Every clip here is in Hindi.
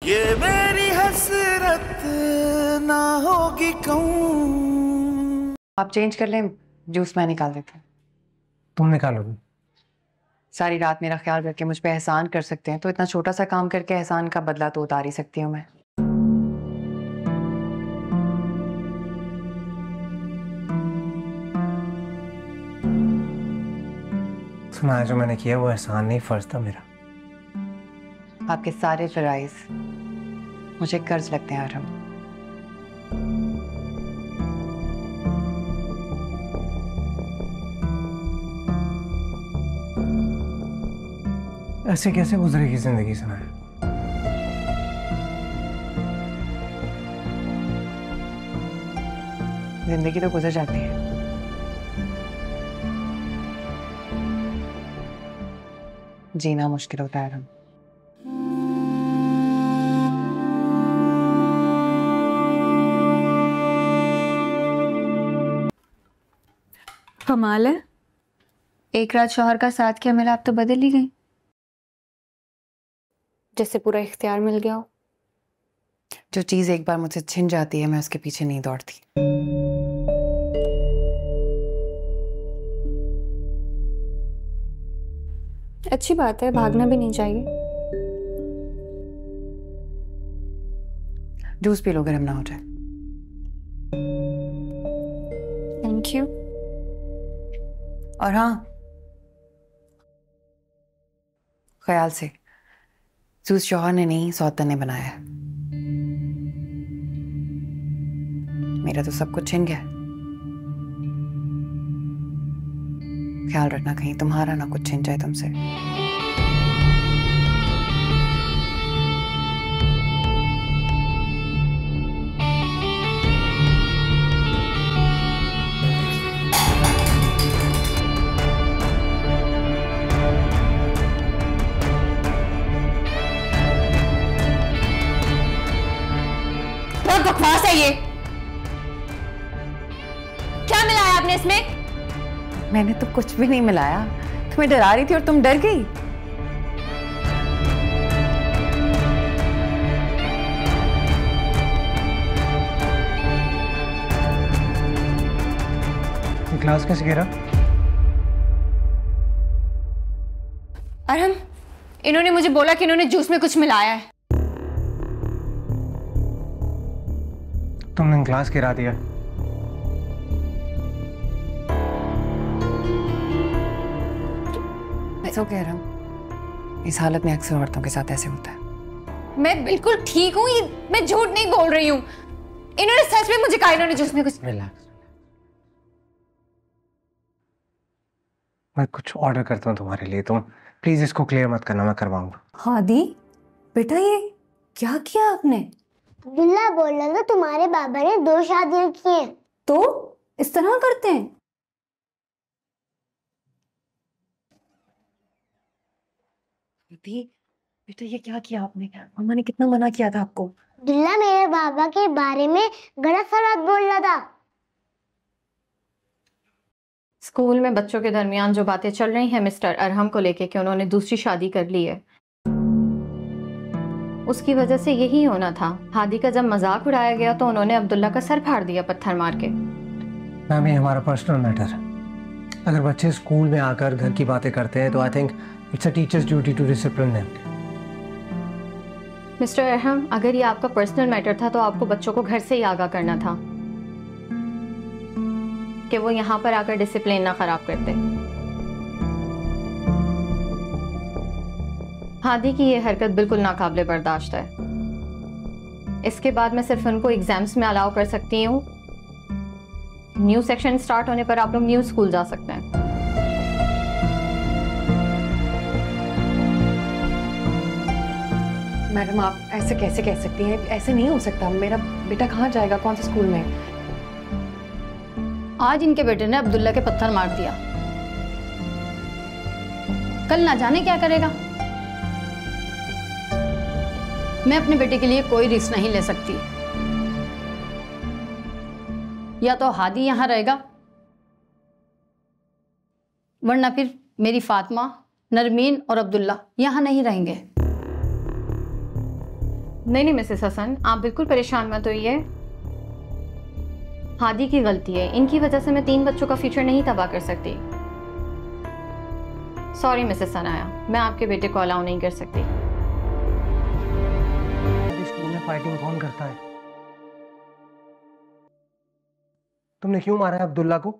ये मेरी हसरत ना होगी कहूँ। आप चेंज कर लें, जूस मैं निकाल देती हूँ। तुम निकालोगी? सारी रात मेरा ख्याल रख के मुझ पे एहसान कर सकते हैं तो इतना छोटा सा काम करके एहसान का बदला तो उतार ही सकती हूँ मैं। सुना, जो मैंने किया वो एहसान नहीं, फर्ज था मेरा। आपके सारे फराइज मुझे कर्ज लगते हैं अरहम। ऐसे कैसे गुजरेगी जिंदगी सुना? जिंदगी तो गुजर जाती है, जीना मुश्किल होता है अरहम। कमाल है, एक रात शौहर का साथ किया मिला, आप तो बदल ही गई, जैसे पूरा इख्तियार मिल गया हो। जो चीज एक बार मुझसे छिन जाती है मैं उसके पीछे नहीं दौड़ती। अच्छी बात है, भागना भी नहीं चाहिए। जूस पी लो, गर्म ना हो जाए। Thank you. और हाँ, ख्याल से, जूस शौहर ने नहीं सौतन ने बनाया है। मेरा तो सब कुछ छिन गया। ख्याल रखना कहीं तुम्हारा ना कुछ छिन जाए तुमसे। बहुत बकवास है ये। क्या मिलाया आपने इसमें? मैंने तो कुछ भी नहीं मिलाया, तुम्हें डरा रही थी और तुम डर गई। ग्लास कैसे गिरा? अरहम, इन्होंने मुझे बोला कि इन्होंने जूस में कुछ मिलाया है। तुमने ग्लास गिरा दिया। ऐसा क्या अरहम, इस हालत में अक्सर औरतों के साथ ऐसे होता है। मैं बिल्कुल ठीक हूँ, मैं झूठ नहीं बोल रही हूँ। इन्होंने सच में मुझे कहा इन्होंने जूस में कुछ। रिलैक्स। मैं कुछ ऑर्डर करता हूँ तुम्हारे लिए, तुम प्लीज इसको क्लियर मत करना, मैं करवाऊंगा। हादी बेटा, ये क्या किया आपने? अब्दुल्ला बोल रहा था तुम्हारे बाबा ने 2 शादियां की हैं। तो इस तरह करते हैं? बेटा ये क्या किया आपने? मम्मा ने कितना मना किया था आपको। अब्दुल्ला मेरे बाबा के बारे में गलत सलात बोल रहा था। स्कूल में बच्चों के दरमियान जो बातें चल रही हैं मिस्टर अरहम को लेके कि उन्होंने दूसरी शादी कर ली है, उसकी वजह से यही होना था। हादी का जब मजाक उड़ाया गया तो उन्होंने अब्दुल्ला का सर फाड़ दिया पत्थर मार के। मैम, ये हमारा पर्सनल मैटर है। अगर बच्चे स्कूल में आकर घर की बातें करते हैं तो I think it's a teacher's duty to discipline them. Mister Arham, अगर ये आपका पर्सनल मैटर था तो आपको बच्चों को घर से ही आगाह करना था कि वो यहाँ पर आकर डिसिप्लिन ना खराब करते। हादी की ये हरकत बिल्कुल नाकाबिले बर्दाश्त है। इसके बाद मैं सिर्फ उनको एग्जाम्स में अलाउ कर सकती हूँ। न्यू सेक्शन स्टार्ट होने पर आप लोग न्यू स्कूल जा सकते हैं। मैडम आप ऐसे कैसे कह सकती हैं? ऐसे नहीं हो सकता। मेरा बेटा कहाँ जाएगा, कौन से स्कूल में? आज इनके बेटे ने अब्दुल्ला के पत्थर मार दिया, कल ना जाने क्या करेगा। मैं अपने बेटे के लिए कोई रिस्क नहीं ले सकती। या तो हादी यहां रहेगा, वरना फिर मेरी फातिमा, नरमीन और अब्दुल्ला यहां नहीं रहेंगे। नहीं मिसेस हसन, आप बिल्कुल परेशान मत होइए। हादी की गलती है, इनकी वजह से मैं 3 बच्चों का फ्यूचर नहीं तबाह कर सकती। सॉरी मिसेस सनाया, मैं आपके बेटे को अलाउ नहीं कर सकती। स्कूल में फाइटिंग कौन करता है? तुमने क्यों मारा है अब्दुल्ला को?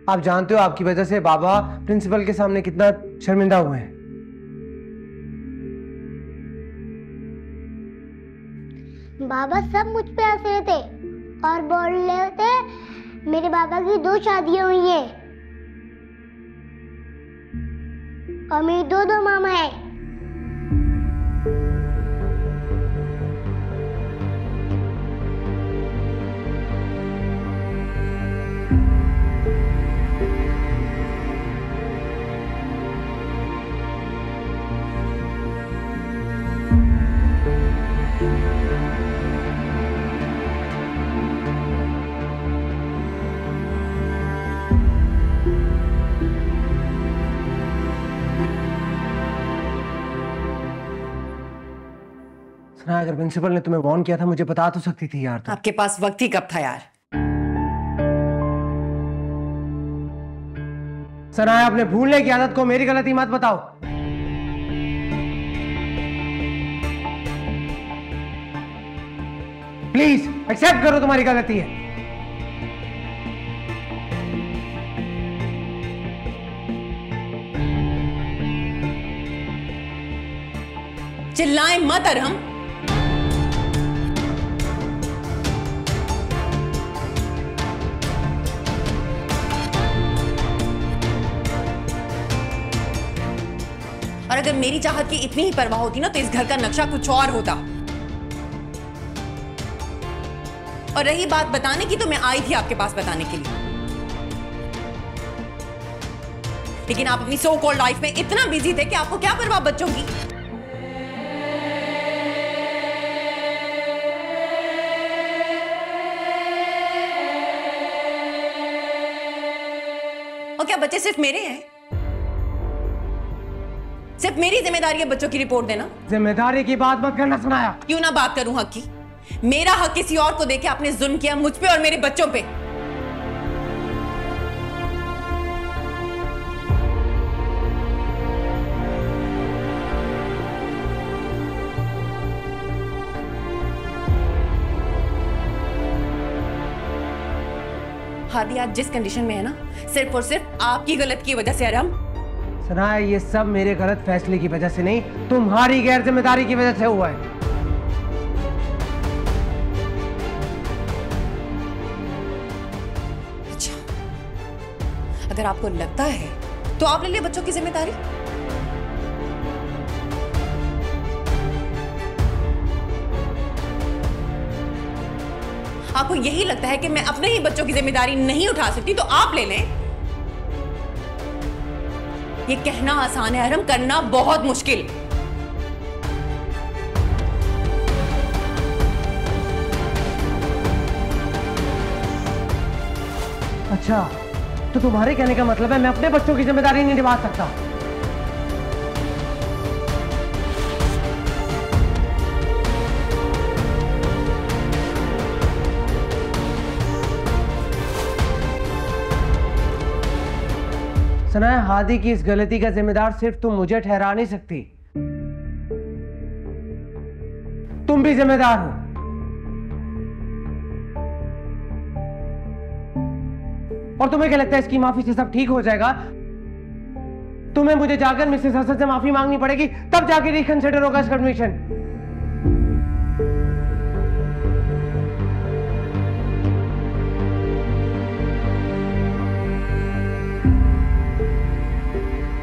आप जानते हो आपकी वजह से बाबा प्रिंसिपल के सामने कितना शर्मिंदा हुए हैं। बाबा सब मुझ पे हंस रहे थे और बोल रहे थे मेरे बाबा की 2 शादियां हुई हैं और मेरे 2 मामा हैं। अगर प्रिंसिपल ने तुम्हें वार्न किया था मुझे बता तो सकती थी यार। तो आपके पास वक्त ही कब था यार? सनाया, अपने भूलने की आदत को मेरी गलती मत बताओ। प्लीज एक्सेप्ट करो तुम्हारी गलती है। चिल्लाएं मत अरहम। और अगर मेरी चाहत की इतनी ही परवाह होती ना तो इस घर का नक्शा कुछ और होता। और रही बात बताने की, तो मैं आई थी आपके पास बताने के लिए, लेकिन आप अपनी सो कॉल्ड लाइफ में इतना बिजी थे कि आपको क्या परवाह बच्चों की। और क्या बच्चे सिर्फ मेरे हैं? सिर्फ मेरी जिम्मेदारी है बच्चों की रिपोर्ट देना? जिम्मेदारी की बात मत करना सनाया। क्यों ना बात करूं हक की? मेरा हक किसी और को देके आपने जुल्म किया मुझ पे और मेरे बच्चों पे। हादी आज जिस कंडीशन में है ना, सिर्फ और सिर्फ आपकी गलत की वजह से। अरहम, सनाया, ये सब मेरे गलत फैसले की वजह से नहीं, तुम्हारी गैर जिम्मेदारी की वजह से हुआ है। अच्छा, अगर आपको लगता है तो आप ले लिए बच्चों की जिम्मेदारी। आपको यही लगता है कि मैं अपने ही बच्चों की जिम्मेदारी नहीं उठा सकती तो आप ले लें। ये कहना आसान है अरहम, करना बहुत मुश्किल। अच्छा, तो तुम्हारे कहने का मतलब है मैं अपने बच्चों की जिम्मेदारी नहीं निभा सकता? सनाया, हादी की इस गलती का जिम्मेदार सिर्फ तुम मुझे ठहरा नहीं सकती, तुम भी जिम्मेदार हो। और तुम्हें क्या लगता है इसकी माफी से सब ठीक हो जाएगा? तुम्हें मुझे जाकर मिसेस हसन से माफी मांगनी पड़ेगी, तब जाके रिकंसिडर होगा इसका एडमिशन।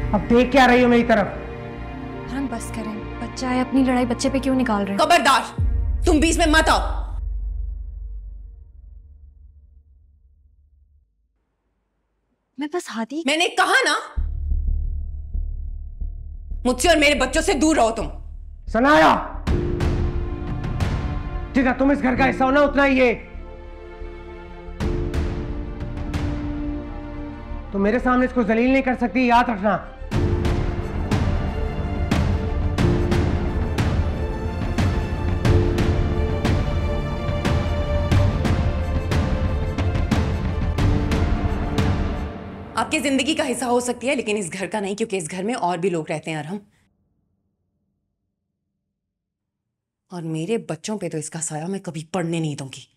अब देख क्या रही हो मेरी तरफ? हम बस करें, बच्चा है, अपनी लड़ाई बच्चे पे क्यों निकाल रहे हैं? खबरदार, तुम बीच में मत आओ। मैं बस हादी। मैंने कहा ना, मुझसे और मेरे बच्चों से दूर रहो तुम। सनाया, जितना तुम इस घर का हिस्सा हो ना, उतना ही ये। तो मेरे सामने इसको जलील नहीं कर सकती, याद रखना। आपकी जिंदगी का हिस्सा हो सकती है लेकिन इस घर का नहीं, क्योंकि इस घर में और भी लोग रहते हैं अरहम। और मेरे बच्चों पे तो इसका साया मैं कभी पड़ने नहीं दूंगी।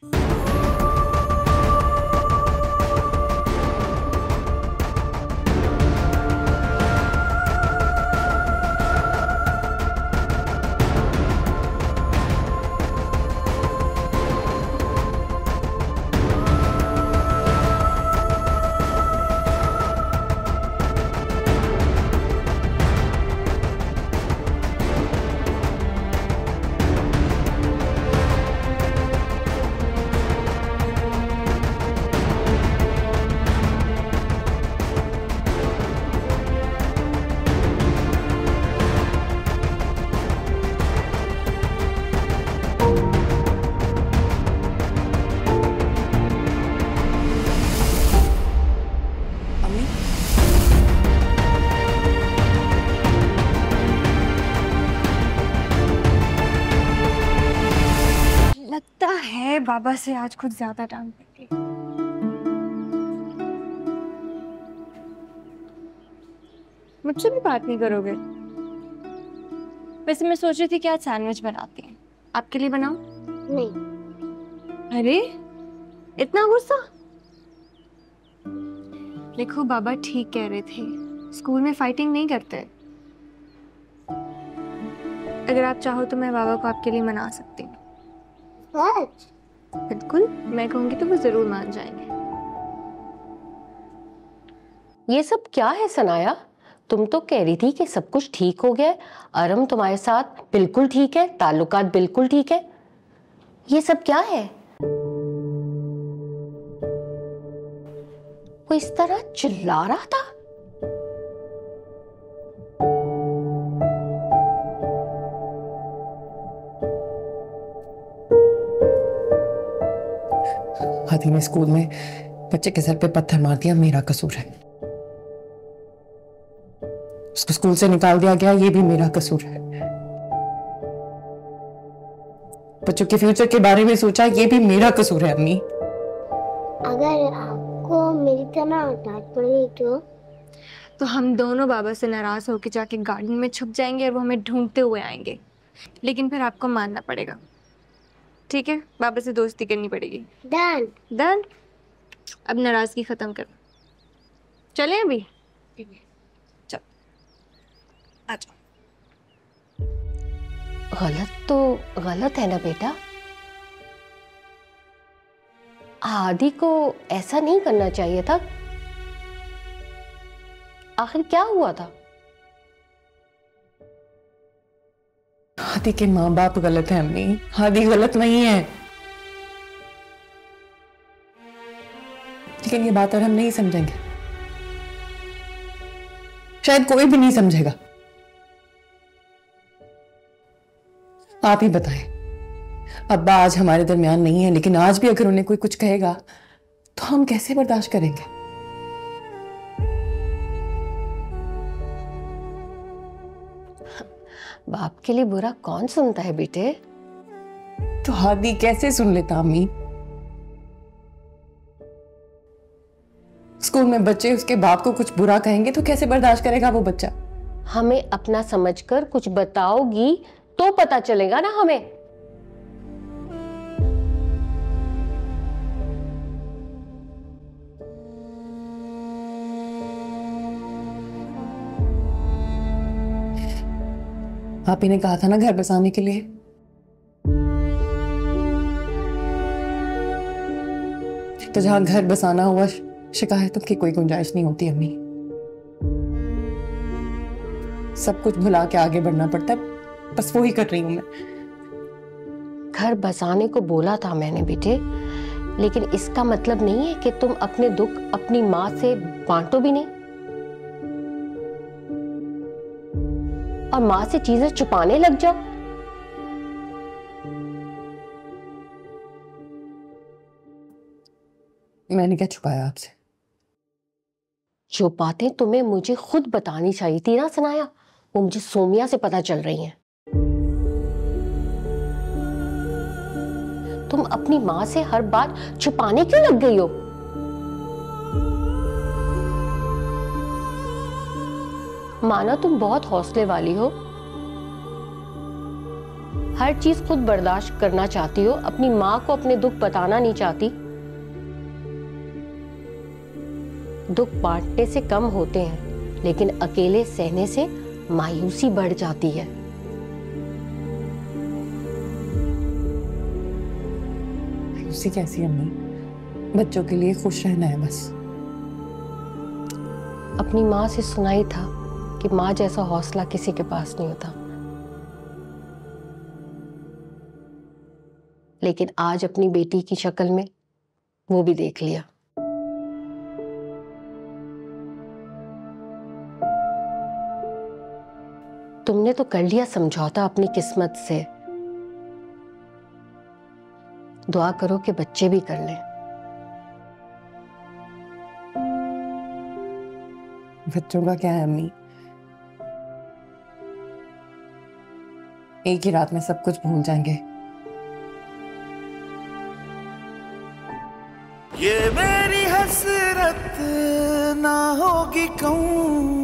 लगता है बाबा से आज कुछ ज्यादा टाइम पड़ गई। मुझसे भी बात नहीं करोगे? वैसे मैं सोच रही थी कि आज सैंडविच बनाती हैं, आपके लिए बनाऊं? नहीं। अरे इतना गुस्सा? देखो बाबा ठीक कह रहे थे, स्कूल में फाइटिंग नहीं करते। अगर आप चाहो तो मैं बाबा को आपके लिए मना सकती हूँ। सच? बिल्कुल, मैं कहूंगी तो वो जरूर मान जाएंगे। ये सब क्या है सनाया? तुम तो कह रही थी कि सब कुछ ठीक हो गया है, अरम तुम्हारे साथ बिल्कुल ठीक है, ताल्लुकात बिल्कुल ठीक है। ये सब क्या है? वो इस तरह चिल्ला रहा था। हाथी ने स्कूल में बच्चे के सर पे पत्थर मार दिया, मेरा कसूर है। उसको स्कूल से निकाल दिया गया, ये भी मेरा कसूर है। बच्चों के फ्यूचर के बारे में सोचा, ये भी मेरा कसूर है अम्मी। अगर आपको मेरी तरह डांट पड़ी तो हम दोनों बाबा से नाराज होकर जाके गार्डन में छुप जाएंगे और वो हमें ढूंढते हुए आएंगे। लेकिन फिर आपको मानना पड़ेगा, ठीक है? बाबा से दोस्ती करनी पड़ेगी। डन। डन। अब नाराजगी खत्म कर, चलें अभी? चल आ जाओ। गलत तो गलत है ना बेटा, आदि को ऐसा नहीं करना चाहिए था। आखिर क्या हुआ था? हादी के माँ बाप गलत है अम्मी, हादी गलत नहीं है। लेकिन ये बात और हम नहीं समझेंगे, शायद कोई भी नहीं समझेगा। आप ही बताएं, अब्बा आज हमारे दरमियान नहीं है, लेकिन आज भी अगर उन्हें कोई कुछ कहेगा तो हम कैसे बर्दाश्त करेंगे? बाप के लिए बुरा कौन सुनता है बेटे? तो हादी कैसे सुन लेता अम्मी? स्कूल में बच्चे उसके बाप को कुछ बुरा कहेंगे तो कैसे बर्दाश्त करेगा वो बच्चा? हमें अपना समझकर कुछ बताओगी तो पता चलेगा ना हमें। आप ही ने कहा था ना घर बसाने के लिए। तो जहां घर बसाना हुआ, शिकायतों की कोई गुंजाइश नहीं होती अम्मी। सब कुछ भुला के आगे बढ़ना पड़ता है, बस वो ही कर रही हूं मैं। घर बसाने को बोला था मैंने बेटे, लेकिन इसका मतलब नहीं है कि तुम अपने दुख अपनी माँ से बांटो भी नहीं और माँ से चीजें छुपाने लग जाओ। मैंने क्या छुपाया आपसे? जो बातें तुम्हें मुझे खुद बतानी चाहिए थी ना सनाया, वो मुझे सोमिया से पता चल रही हैं। तुम अपनी माँ से हर बात छुपाने क्यों लग गई हो? माना तुम बहुत हौसले वाली हो, हर चीज खुद बर्दाश्त करना चाहती हो, अपनी माँ को अपने दुख बताना नहीं चाहती। दुख बांटने से कम होते हैं, लेकिन अकेले सहने से मायूसी बढ़ जाती है। मायूसी कैसी अम्मी? बच्चों के लिए खुश रहना है बस। अपनी माँ से सुना ही था कि माँ जैसा हौसला किसी के पास नहीं होता, लेकिन आज अपनी बेटी की शक्ल में वो भी देख लिया। तुमने तो कर लिया समझौता अपनी किस्मत से। दुआ करो कि बच्चे भी कर लें। बच्चों का क्या है अम्मी? एक ही रात में सब कुछ भूल जाएंगे। ये मेरी हसरत ना होगी कहूँ